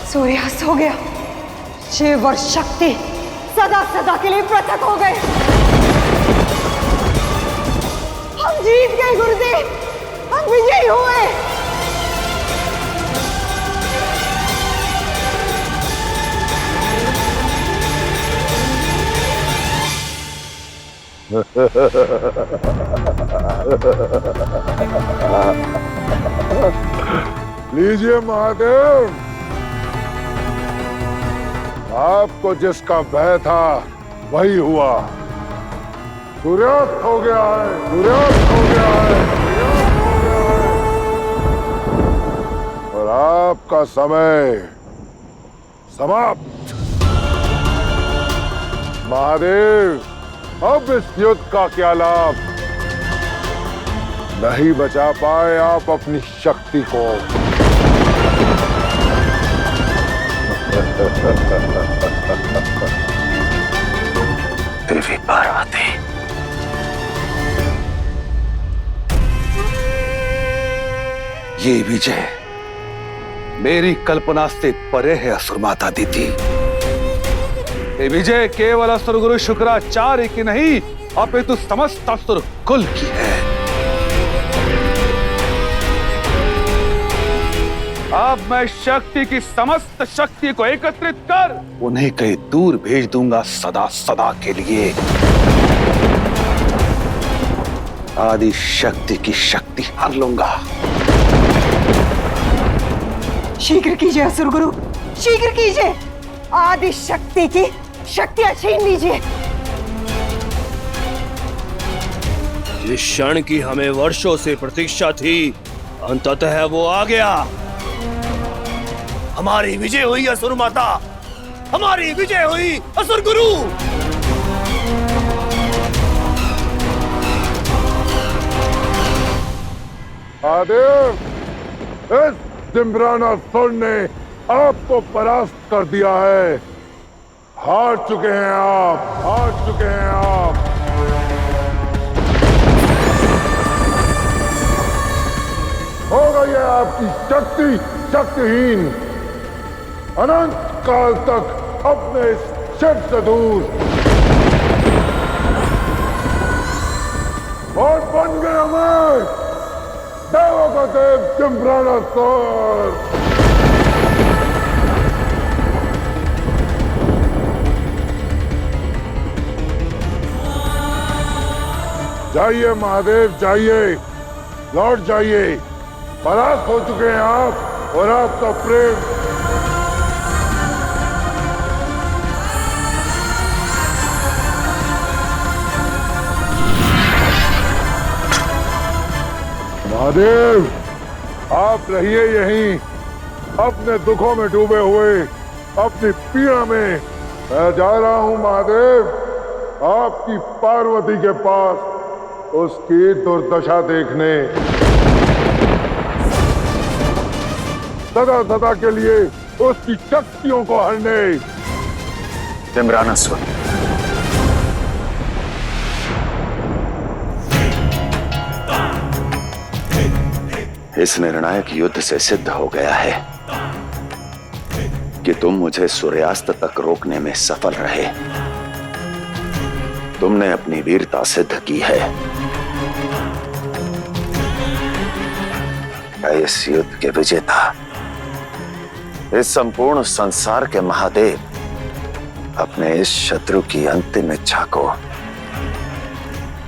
सूर्यास्त हो गया। शिव और शक्ति सदा सदा के लिए पृथक हो गए। हम जीत गए गुरुदेव, हम विजयी हुए। लीजिए महादेव, आपको जिसका भय था वही हुआ। सूर्यास्त हो गया है, सूर्यास्त हो गया है, सूर्यास्त हो गया है। और आपका समय समाप्त। महादेव, अब इस युद्ध का क्या लाभ? नहीं बचा पाए आप अपनी शक्ति को। देवी पार्वती, ये विजय मेरी कल्पना से परे है असुर माता दीदी। ये विजय केवल असुर गुरु शुक्राचार्य की नहीं, अपितु समस्त असुर कुल की है। अब मैं शक्ति की समस्त शक्ति को एकत्रित कर उन्हें कहीं दूर भेज दूंगा सदा सदा के लिए। आदि शक्ति की शक्ति हर लूंगा। शीघ्र कीजिए असुर गुरु, शीघ्र कीजिए। आदि शक्ति की शक्तियां छीन लीजिए। जिस क्षण की हमें वर्षों से प्रतीक्षा थी, अंततः वो आ गया। हमारी विजय हुई असुर माता, हमारी विजय हुई असुर गुरु। महादेव, इस जिम्रानासुर ने आपको परास्त कर दिया है। हार चुके हैं आप, हार चुके हैं आप। हो गई है आपकी शक्ति शक्तिहीन। अनंत काल तक अपने इस शिव से दूर। और बन गया मैं देवों का देव जिम्रानासुर। जाइए महादेव, जाइए, लौट जाइए। परास्त हो चुके हैं आप और आपका प्रेम। महादेव, आप रहिए यहीं, अपने दुखों में डूबे हुए, अपनी पीड़ा में। मैं जा रहा हूं महादेव, आपकी पार्वती के पास, उसकी दुर्दशा देखने। सदा सदा के लिए उसकी शक्तियों को हरने। जिम्रानासुर, इस निर्णायक युद्ध से सिद्ध हो गया है कि तुम मुझे सूर्यास्त तक रोकने में सफल रहे। तुमने अपनी वीरता सिद्ध की है। इस युद्ध के विजेता, इस संपूर्ण संसार के महादेव अपने इस शत्रु की अंतिम इच्छा को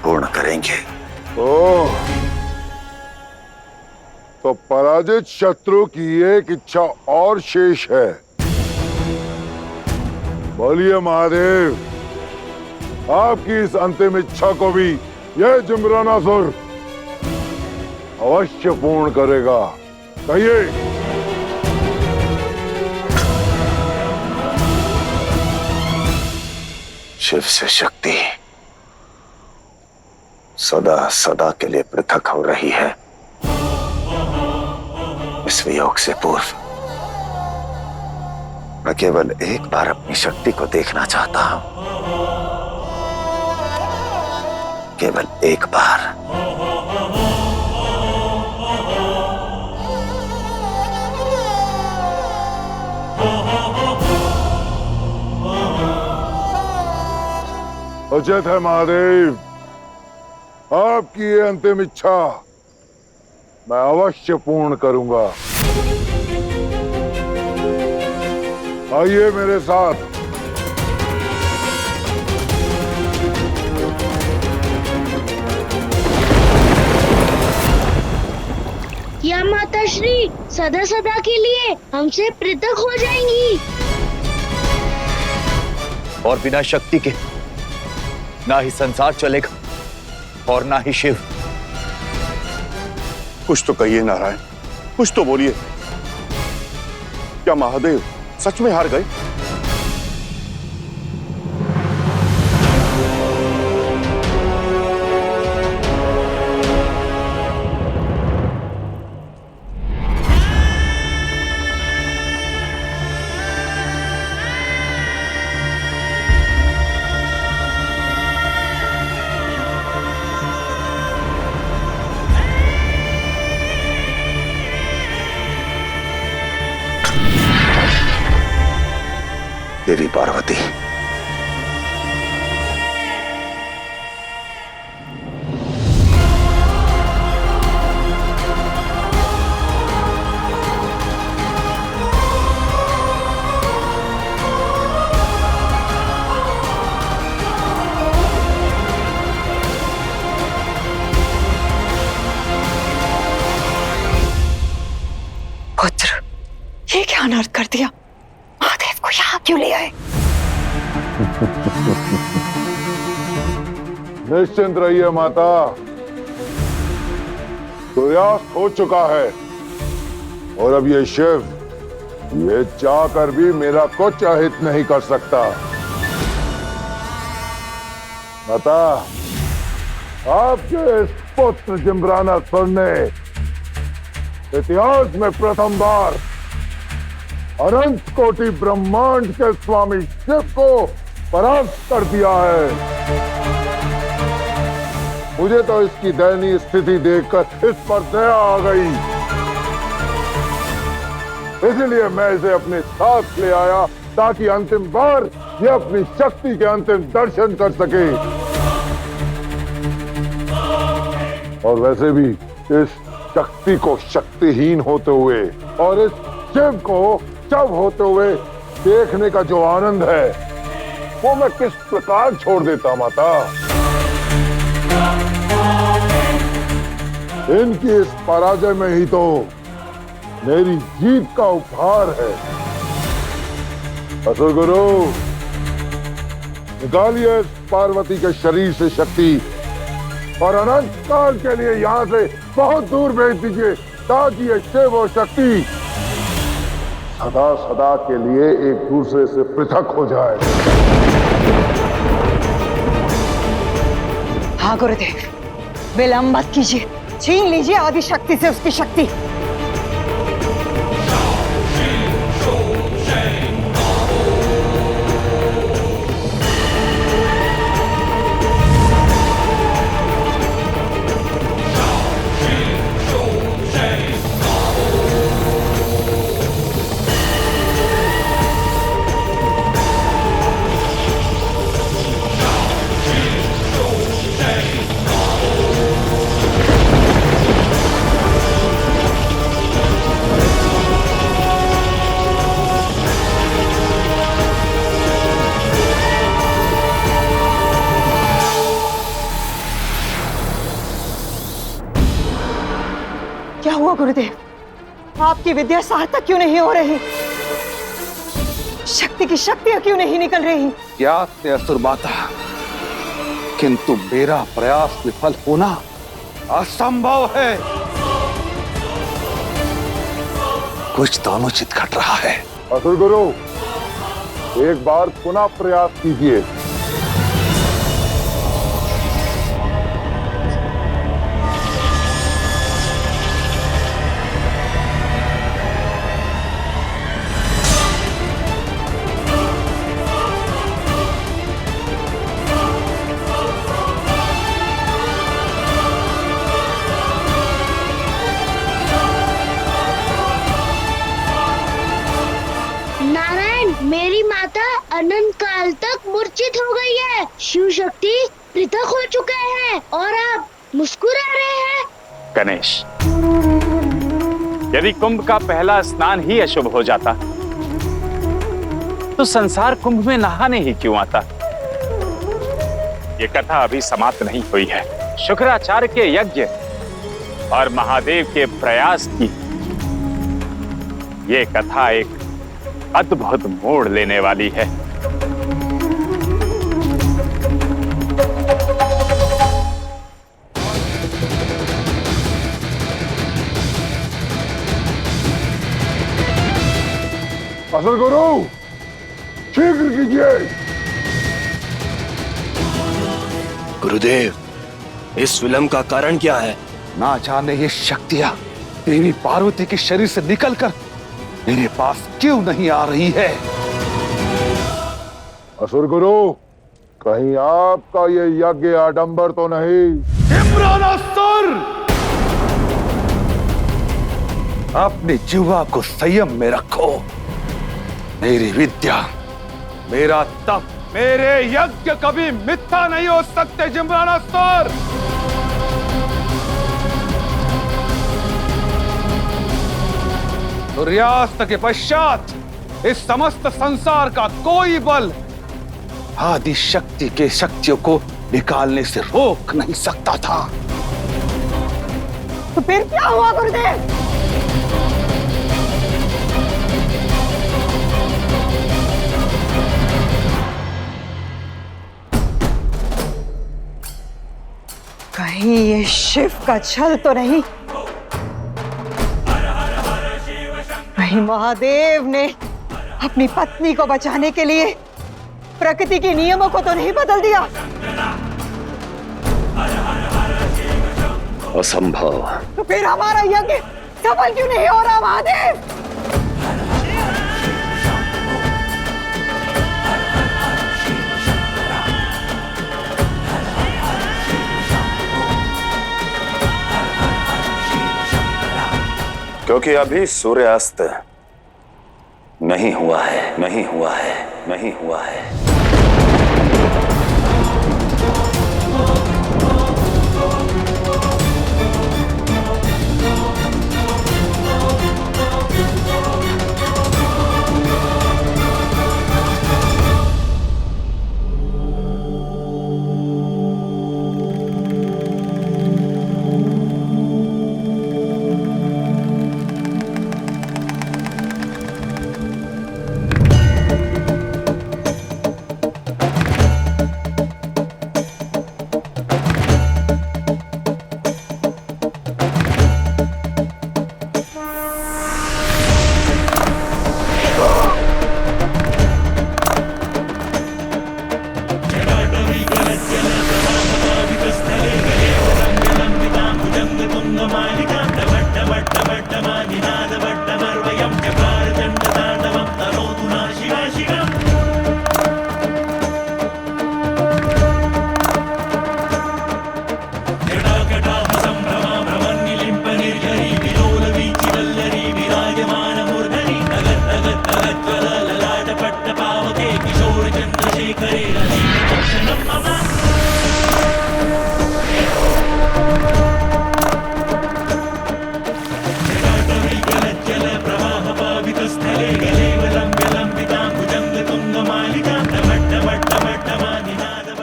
पूर्ण करेंगे। ओह, तो पराजित शत्रु की एक इच्छा और शेष है। बोलिए महादेव, आपकी इस अंतिम इच्छा को भी यह जिम्रानासुर अवश्य पूर्ण करेगा। कहिए। शिव से शक्ति सदा सदा के लिए पृथक हो रही है। इस वियोग से पूर्व मैं केवल एक बार अपनी शक्ति को देखना चाहता हूं, केवल एक बार। उचित है महादेव। आपकी ये अंतिम इच्छा मैं अवश्य पूर्ण करूंगा। आइए मेरे साथ। या माता श्री सदा सदा के लिए हमसे पृथक हो जाएंगी। और बिना शक्ति के ना ही संसार चलेगा और ना ही शिव। कुछ तो कहिए नारायण, कुछ तो बोलिए। क्या महादेव सच में हार गए? देवी पार्वती, पुत्र, ये क्या अनर्थ कर दिया? महादेव को यहाँ क्यों ले आए? निश्चिंत रहिए माता, सूर्यास्त हो चुका है और अब ये शिव ये चाहकर भी मेरा कुछ अहित नहीं कर सकता। माता, आपके इस पुत्र जिम्रानासुर ने इतिहास में प्रथम बार अनंत कोटि ब्रह्मांड के स्वामी शिव को परास्त कर दिया है। मुझे तो इसकी दयनीय स्थिति देखकर इस पर दया आ गई, इसलिए मैं इसे अपने साथ ले आया ताकि अंतिम बार ये अपनी शक्ति के अंतिम दर्शन कर सके। और वैसे भी इस शक्ति को शक्तिहीन होते हुए और इस शिव को शव होते हुए देखने का जो आनंद है वो मैं किस प्रकार छोड़ देता माता। इनकी इस पराजय में ही तो मेरी जीत का उपहार है। असुर गुरु, निकालिए इस पार्वती के शरीर से शक्ति और अनंत काल के लिए यहाँ से बहुत दूर भेज दीजिए ताकि ये शिव और शक्ति सदा सदा के लिए एक दूसरे से पृथक हो जाए। हाँ गुरुदेव, विलंब मत कीजिए, छीन लीजिए आदि शक्ति से उसकी शक्ति। क्या हुआ गुरुदेव? आपकी विद्या सार्थक क्यों नहीं हो रही? शक्ति की शक्तियां क्यों नहीं निकल रही? क्या असुर माता, किंतु मेरा प्रयास विफल होना असंभव है। कुछ तो अनुचित घट रहा है। असुर गुरु, एक बार पुनः प्रयास कीजिए। अनंत काल तक मूर्छित हो गई है। शिव शक्ति पृथक हो चुके हैं और आप मुस्कुरा रहे हैं। गणेश, यदि कुंभ का पहला स्नान ही अशुभ हो जाता तो संसार कुंभ में नहाने ही क्यों आता? ये कथा अभी समाप्त नहीं हुई है। शुक्राचार्य के यज्ञ और महादेव के प्रयास की ये कथा एक अद्भुत मोड़ लेने वाली है। असुर गुरु, शीघ्र कीजिए। गुरुदेव, इस विलंब का कारण क्या है? ना जाने ये शक्तियां देवी पार्वती के शरीर से निकलकर मेरे पास क्यों नहीं आ रही है? असुर गुरु, कहीं आपका ये यज्ञ आडंबर तो नहीं? इम्रानासुर! अपनी जिह्वा को संयम में रखो। मेरी विद्या, मेरा तप, मेरे यज्ञ कभी मिथ्या नहीं हो सकते। जिम्रानासुर! सूर्यास्त के पश्चात इस समस्त संसार का कोई बल आदि शक्ति के शक्तियों को निकालने से रोक नहीं सकता था। तो फिर क्या हुआ गुरुदेव? कहीं ये शिव का छल तो नहीं? कहीं महादेव ने अपनी पत्नी को बचाने के लिए प्रकृति के नियमों को तो नहीं बदल दिया? असंभव। तो फिर हमारा यज्ञ सफल क्यों नहीं हो रहा महादेव? क्योंकि अभी सूर्यास्त नहीं हुआ है, नहीं हुआ है, नहीं हुआ है।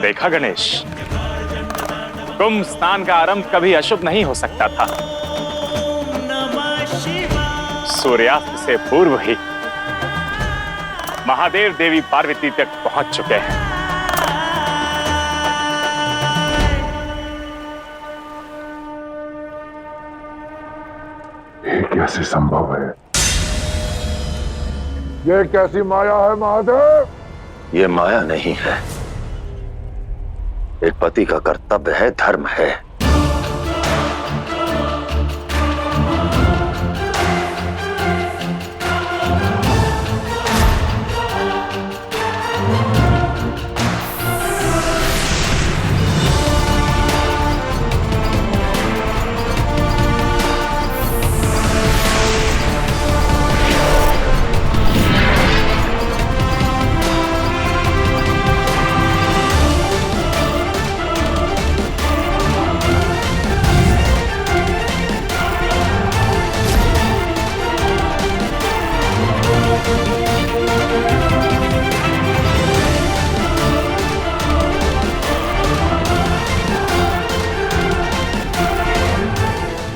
देखा गणेश, कुंभ स्नान का आरंभ कभी अशुभ नहीं हो सकता था। सूर्यास्त से पूर्व ही महादेव देवी पार्वती तक पहुंच चुके हैं। ये कैसे संभव है? ये कैसी माया है महादेव? ये माया नहीं है, एक पति का कर्तव्य है, धर्म है।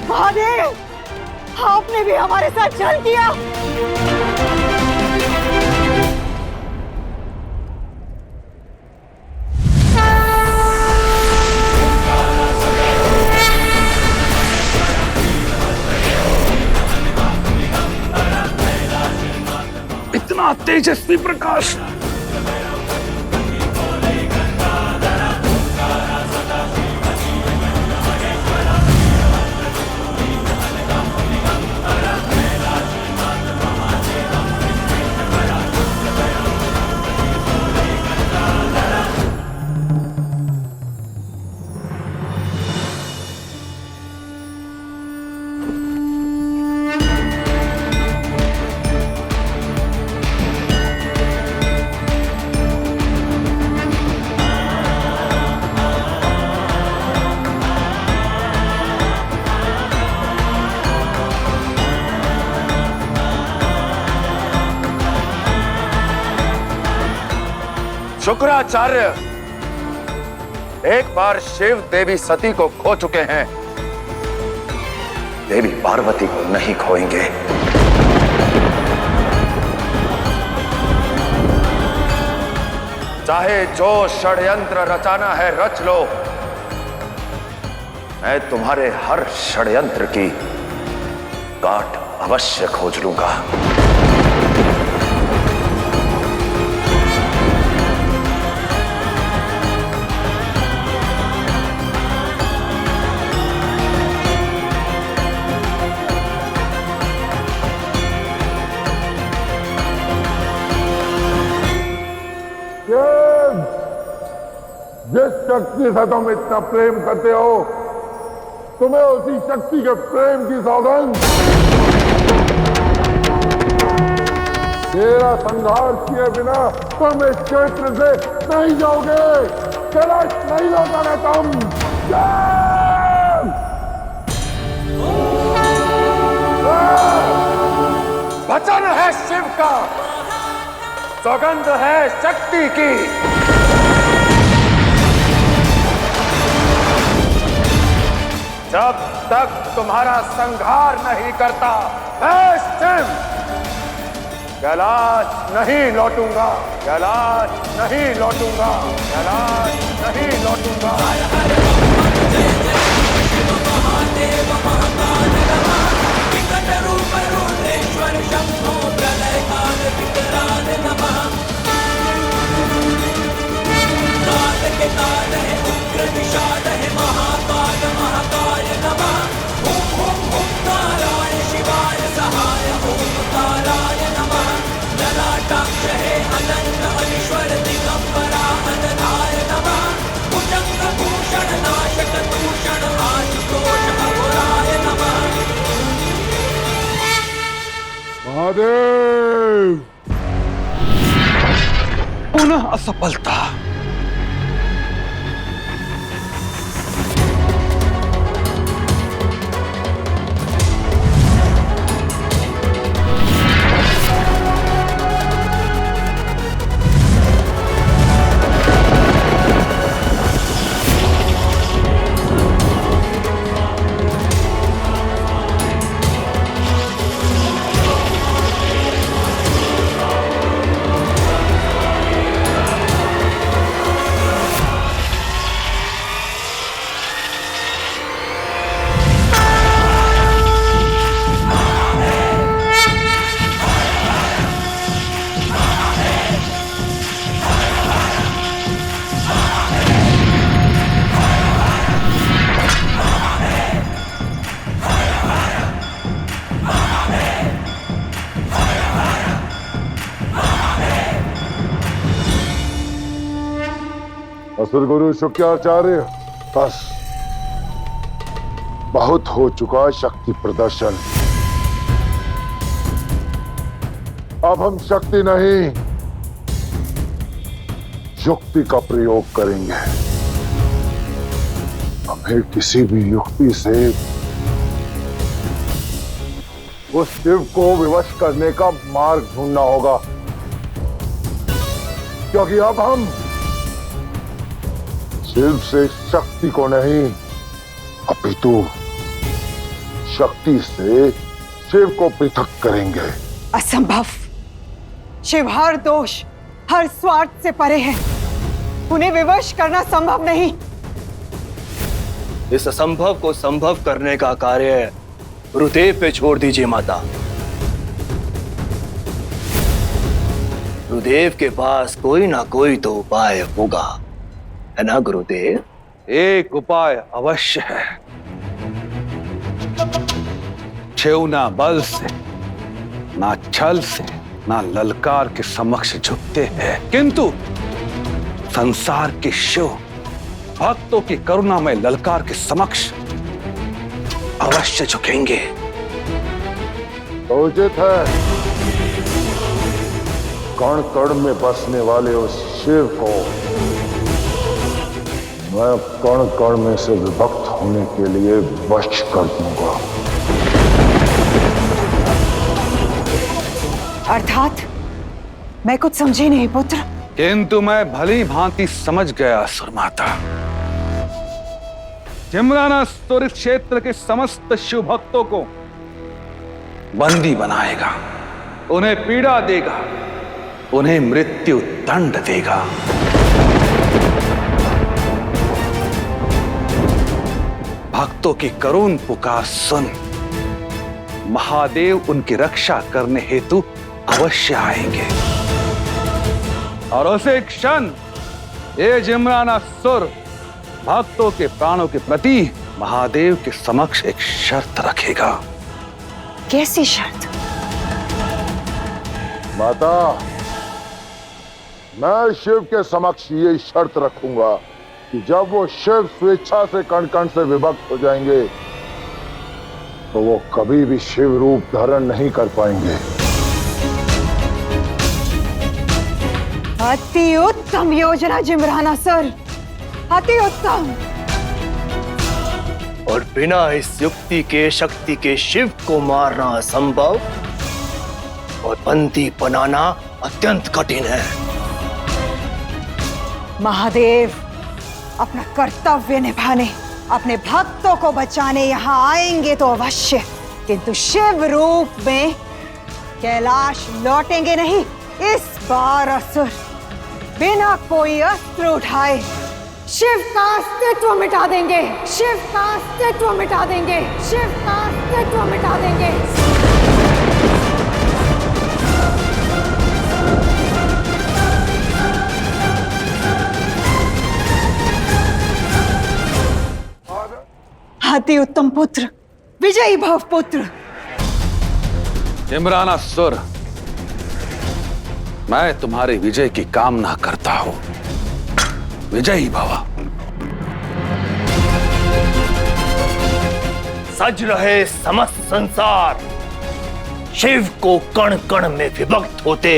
महादेव, आपने भी हमारे साथ छल किया। इतना तेजस्वी प्रकाश शुक्राचार्य एक बार शिव देवी सती को खो चुके हैं, देवी पार्वती को नहीं खोएंगे। चाहे जो षड्यंत्र रचाना है रच लो, मैं तुम्हारे हर षड्यंत्र की गांठ अवश्य खोज लूंगा। जिस शक्ति से तुम इतना प्रेम करते हो, तुम्हें उसी शक्ति के प्रेम की सौगंध। मेरा संहार किए बिना तुम इस क्षेत्र से नहीं जाओगे, कलश नहीं लौटाना तुम। वचन है शिव का, सौगंध है शक्ति की। जब तक तुम्हारा संहार नहीं करता मैं शिव कैलाश नहीं लौटूंगा, कैलाश नहीं लौटूंगा, कैलाश नहीं लौटूंगा। महादेव, पुनः असफलता। असुर गुरु शुक्राचार्य, बस बहुत हो चुका शक्ति प्रदर्शन। अब हम शक्ति नहीं युक्ति का प्रयोग करेंगे। हमें किसी भी युक्ति से उस शिव को विवश करने का मार्ग ढूंढना होगा, क्योंकि अब हम शिव से शक्ति को नहीं अपितु शक्ति से शिव को पृथक करेंगे। असंभव। शिव हर दोष, हर स्वार्थ से परे है। उन्हें विवश करना संभव नहीं। इस असंभव को संभव करने का कार्य गुरुदेव पे छोड़ दीजिए माता। गुरुदेव के पास कोई ना कोई तो उपाय होगा, है ना गुरुदेव? एक उपाय अवश्य है। शिव ना बल से, ना छल से, ना ललकार के समक्ष झुकते हैं, किंतु संसार के शिव भक्तों की करुणा में ललकार के समक्ष अवश्य झुकेंगे। उचित है। कण कण में बसने वाले उस शिव को मैं कण कण में से विभक्त होने के लिए वश कर दूंगा। अर्थात मैं कुछ समझी नहीं पुत्र। किंतु मैं भली भांति समझ गया सुरमाता। जिम्रानासुर क्षेत्र के समस्त शिव भक्तों को बंदी बनाएगा, उन्हें पीड़ा देगा, उन्हें मृत्यु दंड देगा। भक्तों की करुण पुकार सुन महादेव उनकी रक्षा करने हेतु अवश्य आएंगे, और उसे क्षण ये जिम्रानासुर भक्तों के प्राणों के प्रति महादेव के समक्ष एक शर्त रखेगा। कैसी शर्त? माता, मैं शिव के समक्ष ये शर्त रखूंगा कि जब वो शिव स्वेच्छा से कण कण से विभक्त हो जाएंगे तो वो कभी भी शिव रूप धारण नहीं कर पाएंगे। अति उत्तम योजना जिम्रानासुर, अति उत्तम। और बिना इस युक्ति के शक्ति के शिव को मारना असंभव और बंदी बनाना अत्यंत कठिन है। महादेव अपना कर्तव्य निभाने, अपने भक्तों को बचाने यहाँ आएंगे तो अवश्य, किंतु शिव रूप में कैलाश लौटेंगे नहीं। इस बार असुर बिना कोई अस्त्र उठाए शिव का अस्तित्व मिटा देंगे, शिव का अस्तित्व मिटा देंगे, शिव का अस्तित्व मिटा देंगे। अति उत्तम पुत्र, विजयी भव पुत्र। जिम्रानासुर, मैं तुम्हारे विजय की कामना करता हूं। विजयी भव। सज रहे समस्त संसार शिव को कण कण में विभक्त होते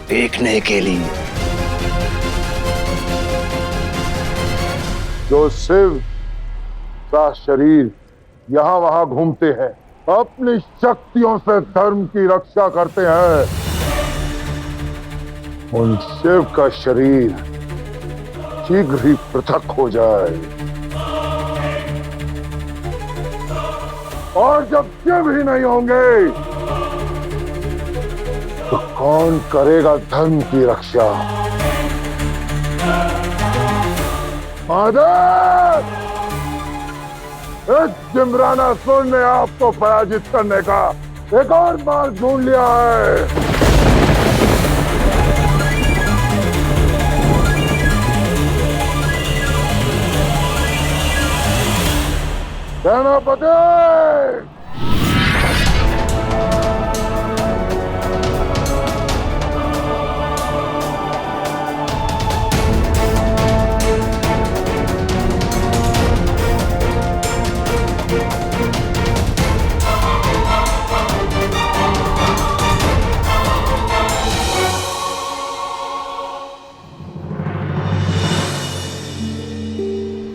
देखने के लिए। जो शिव का शरीर यहाँ वहां घूमते हैं, अपनी शक्तियों से धर्म की रक्षा करते हैं, उन शिव का शरीर शीघ्र ही पृथक हो जाए। और जब शिव ही नहीं होंगे तो कौन करेगा धर्म की रक्षा? महादेव, इस जिम्रानासुर ने आपको पराजित करने का एक और मार्ग ढूंढ लिया है। सेनापति,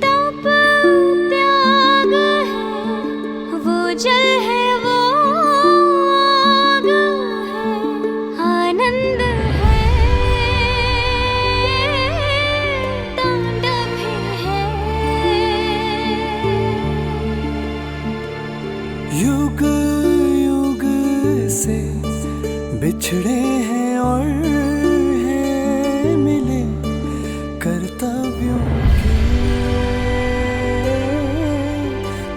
तप त्याग है वो जग बिछड़े हैं और हैं मिले कर्तव्यों के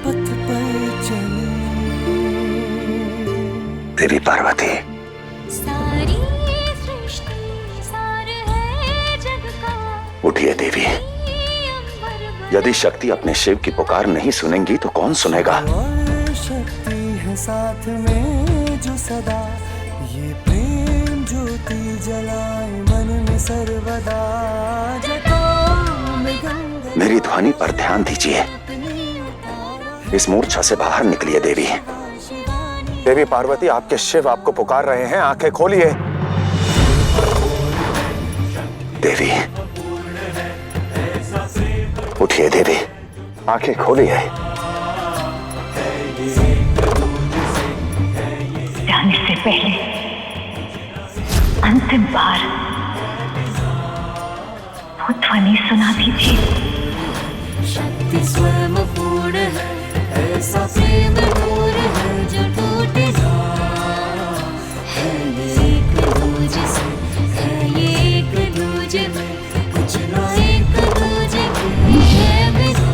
पथ पर चले। देवी पार्वती, सारी सृष्टि सार है जग का। उठिए देवी। यदि शक्ति अपने शिव की पुकार नहीं सुनेंगी तो कौन सुनेगा? और शक्ति है साथ में जो सदा ये प्रेम ज्योति जलाए मन में सर्वदा। मेरी ध्वनि पर ध्यान दीजिए। इस मूर्छा से बाहर निकलिए देवी। देवी पार्वती, आपके शिव आपको पुकार रहे हैं, आंखें खोलिए। देवी, उठिए देवी, आंखें खोलिए। जाने से पहले अंतिम बार वो ध्वनि सुना दीजिए। शक्ति स्वयं पूर्ण है, ऐसा प्रेम दूर है जो टूट है। ये एक दूजे से है, ये एक दूजे में कुछ ना एक दूजे की है बिना।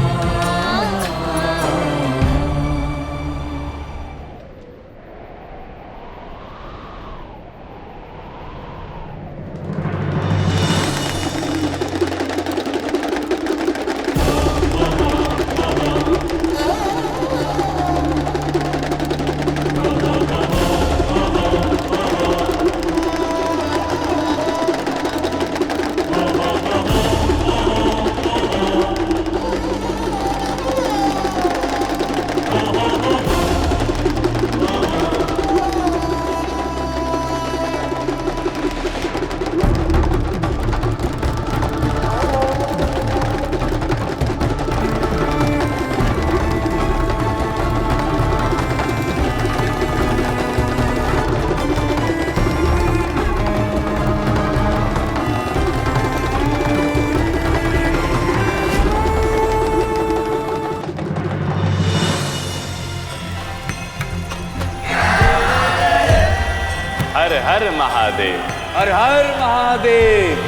हर हर महादेव, हर हर महादेव।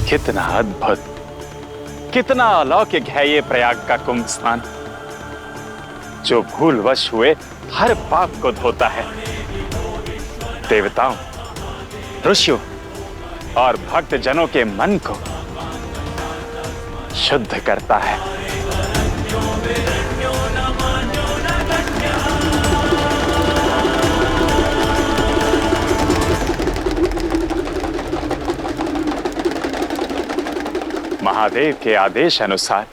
कितना अद्भुत, कितना अलौकिक है ये प्रयाग का कुंभ स्नान, जो भूलवश हुए हर पाप को धोता है, देवताओं, ऋषियों और भक्त जनों के मन को शुद्ध करता है। महादेव के आदेश अनुसार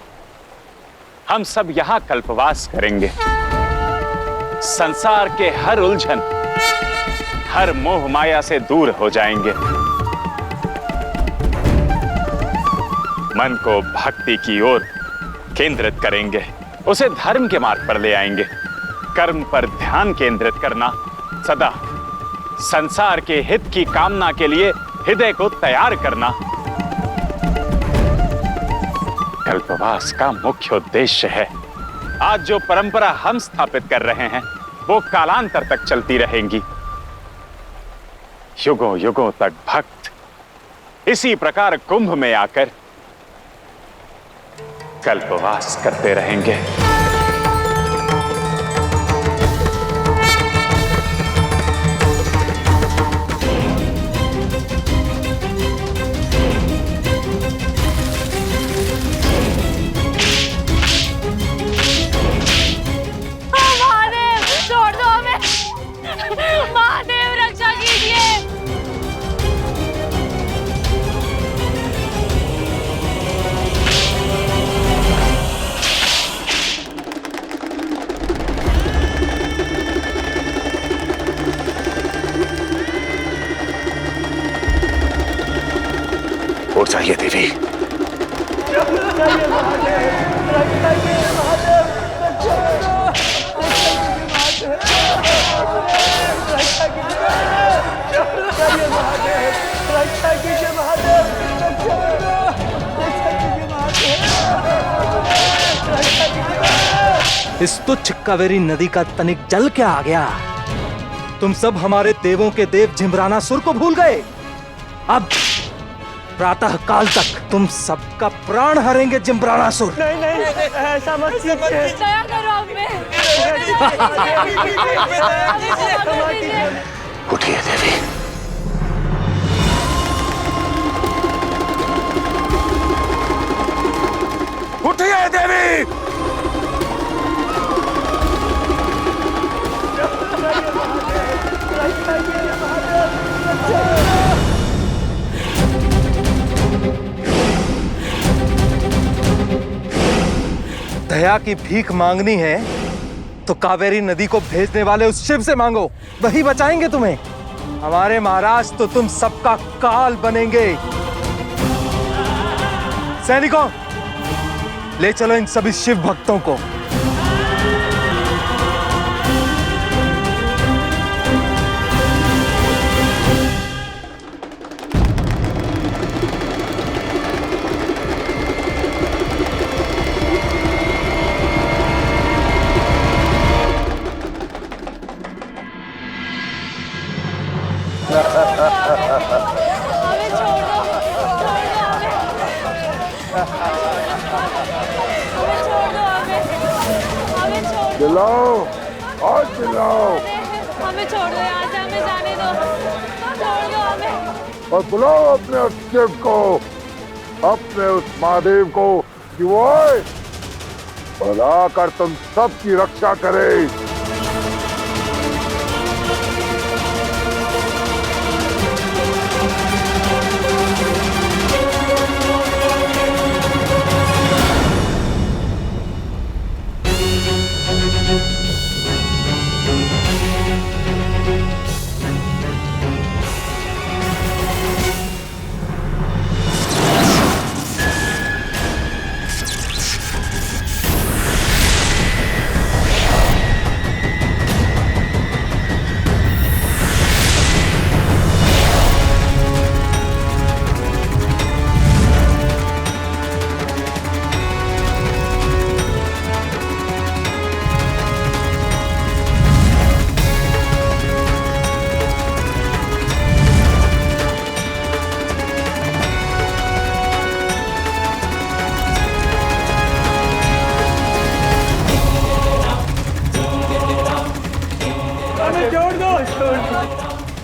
हम सब यहां कल्पवास करेंगे। संसार के हर उलझन, हर मोह माया से दूर हो जाएंगे। मन को भक्ति की ओर केंद्रित करेंगे, उसे धर्म के मार्ग पर ले आएंगे। कर्म पर ध्यान केंद्रित करना, सदा संसार के हित की कामना के लिए हृदय को तैयार करना कल्पवास का मुख्य उद्देश्य है। आज जो परंपरा हम स्थापित कर रहे हैं वो कालांतर तक चलती रहेंगी। युगों युगों तक भक्त इसी प्रकार कुंभ में आकर कल्पवास करते रहेंगे। महादेव छोड़ दो हमें, महादेव रक्षा कीजिए। उठ जाइए देवी। इस तुच्छ कावेरी नदी का तनिक जल क्या आ गया? तुम सब हमारे देवों के देव झिम्रानासुर को भूल गए। अब प्रातः काल तक तुम सबका प्राण हरेंगे झिम्रानासुर। नहीं नहीं, ऐसा मत कीजिए। दया करो हमें। उठिए देवी। उठिए देवी। दया की भीख मांगनी है तो कावेरी नदी को भेजने वाले उस शिव से मांगो, वही बचाएंगे तुम्हें। हमारे महाराज तो तुम सबका काल बनेंगे। सैनिकों, ले चलो इन सभी शिव भक्तों को। हमें छोड़ दो, हमें छोड़ दो। चिल्लाओ और चिल्लाओ हमें छोड़ दो, यहाँ से हमें जाने दो, छोड़ दो हमें। और बुलाओ अपने उस शिव को, अपने उस महादेव को कि वो आए और आकर तुम सबकी रक्षा करे।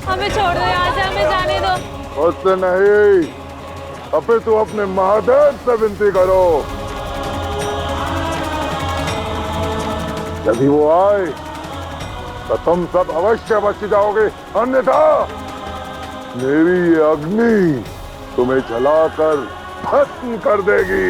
हमें छोड़ दो, यहाँ से हमें जाने दो। उससे नहीं, अबे तू अपने महादेव से विनती करो। यदि वो आए तो तुम सब अवश्य बच जाओगे, अन्यथा मेरी ये अग्नि तुम्हें जलाकर भस्म कर देगी।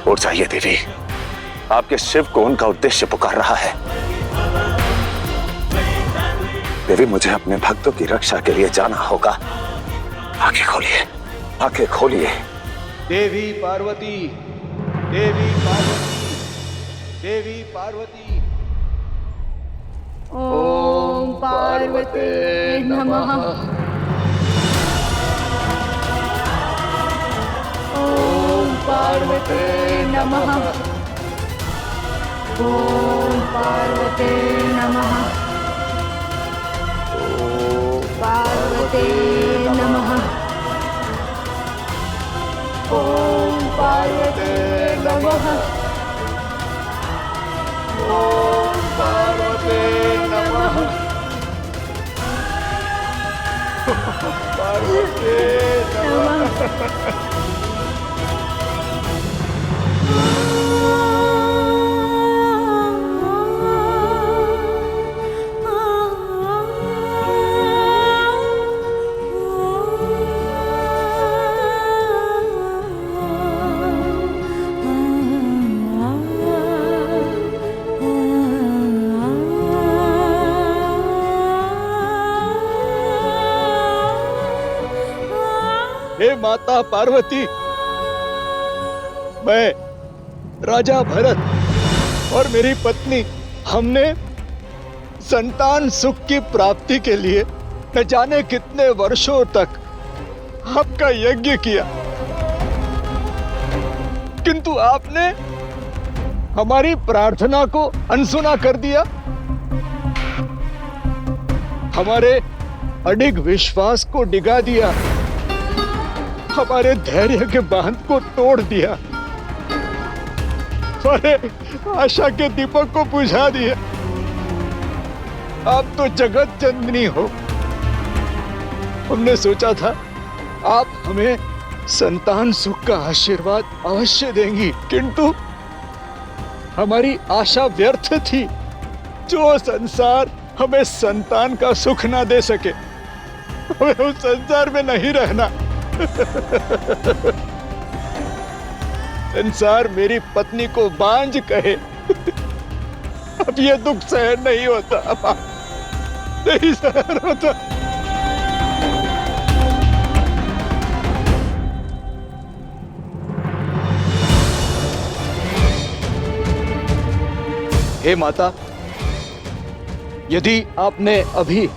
उठ जाइए देवी, आपके शिव को उनका उद्देश्य पुकार रहा है। देवी, मुझे अपने भक्तों की रक्षा के लिए जाना होगा। आंखें खोलिए, आंखें खोलिए। देवी पार्वती, देवी पार्वती, देवी पार्वती। ओम पार्वते नमः। ओम पार्वते नमः। ओम पार्वते नमः। पार्वते नमः। ओम पार्वते नमः। ओम पार्वते नमः। पार्वते नमः। हे माता पार्वती, मैं राजा भरत और मेरी पत्नी, हमने संतान सुख की प्राप्ति के लिए न जाने कितने वर्षों तक आपका यज्ञ किया, किंतु आपने हमारी प्रार्थना को अनसुना कर दिया। हमारे अडिग विश्वास को डिगा दिया, हमारे धैर्य के बांध को तोड़ दिया, हमारे आशा के दीपक को बुझा दिया। आप तो जगत जननी हो। हमने सोचा था आप हमें संतान सुख का आशीर्वाद अवश्य देंगी, किंतु हमारी आशा व्यर्थ थी। जो संसार हमें संतान का सुख ना दे सके, हमें उस संसार में नहीं रहना। संसार मेरी पत्नी को बांझ कहे, अब ये दुख सहन नहीं होता, नहीं सहन होता। हे माता, यदि आपने अभी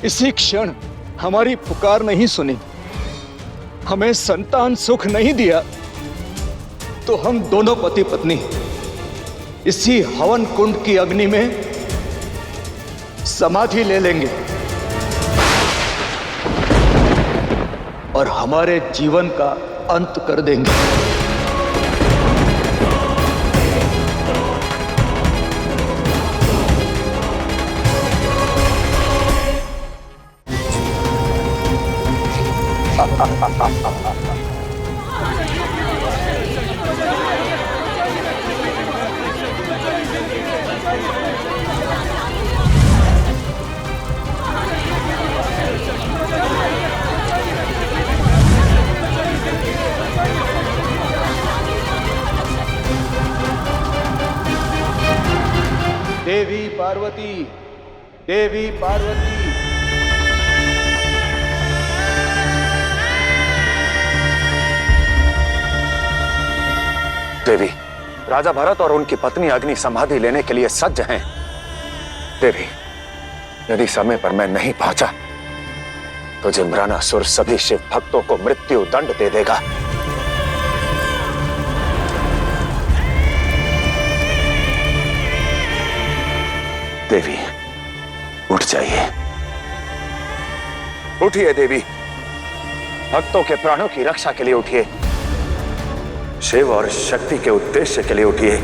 इसी क्षण हमारी पुकार नहीं सुनी, हमें संतान सुख नहीं दिया, तो हम दोनों पति पत्नी इसी हवन कुंड की अग्नि में समाधि ले लेंगे और हमारे जीवन का अंत कर देंगे। देवी पार्वती, देवी पार्वती। देवी, राजा भरत और उनकी पत्नी अग्नि समाधि लेने के लिए सज्ज हैं। देवी, यदि समय पर मैं नहीं पहुंचा तो जिम्रानासुर सभी शिव भक्तों को मृत्यु दंड दे देगा। देवी, उठ जाइए। उठिए देवी, भक्तों के प्राणों की रक्षा के लिए उठिए, शिव और शक्ति के उद्देश्य के लिए उठिए।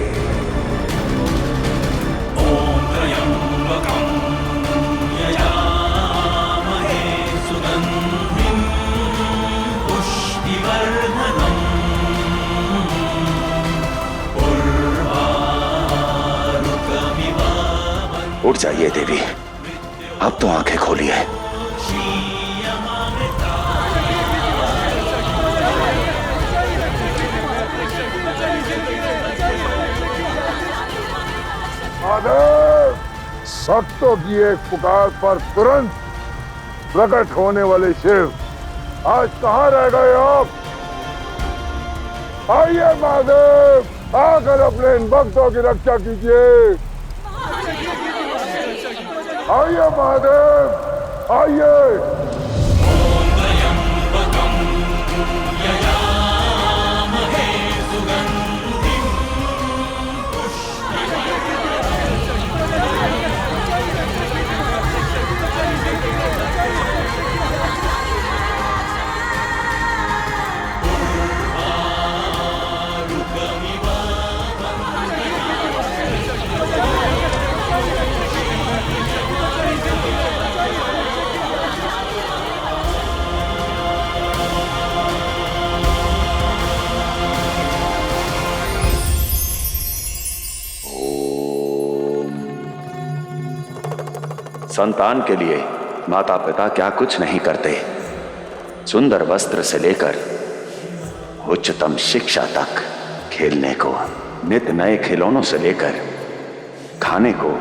उठ जाइए देवी, अब तो आंखें खोलिए। महादेव, भक्तों की एक पुकार पर तुरंत प्रकट होने वाले शिव आज कहाँ रह गए आप? आइए महादेव, आकर अपने इन भक्तों की रक्षा कीजिए। आइए महादेव, आइए। संतान के लिए माता पिता क्या कुछ नहीं करते। सुंदर वस्त्र से लेकर उच्चतम शिक्षा तक, खेलने को नित नए खिलौनों से लेकर खाने को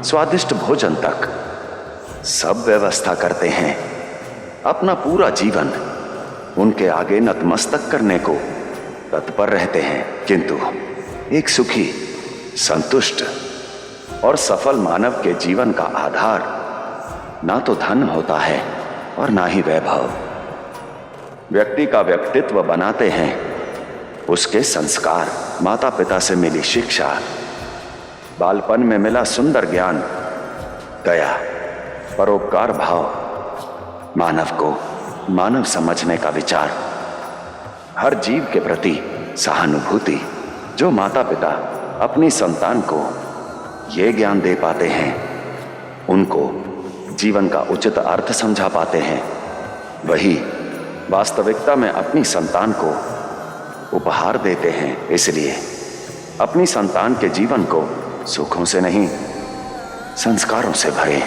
स्वादिष्ट भोजन तक सब व्यवस्था करते हैं। अपना पूरा जीवन उनके आगे नतमस्तक करने को तत्पर रहते हैं। किंतु एक सुखी, संतुष्ट और सफल मानव के जीवन का आधार ना तो धन होता है और ना ही वैभव। व्यक्ति का व्यक्तित्व बनाते हैं उसके संस्कार, माता पिता से मिली शिक्षा, बालपन में मिला सुंदर ज्ञान, दया, परोपकार भाव, मानव को मानव समझने का विचार, हर जीव के प्रति सहानुभूति। जो माता पिता अपनी संतान को ये ज्ञान दे पाते हैं, उनको जीवन का उचित अर्थ समझा पाते हैं, वही वास्तविकता में अपनी संतान को उपहार देते हैं। इसलिए अपनी संतान के जीवन को सुखों से नहीं, संस्कारों से भरें।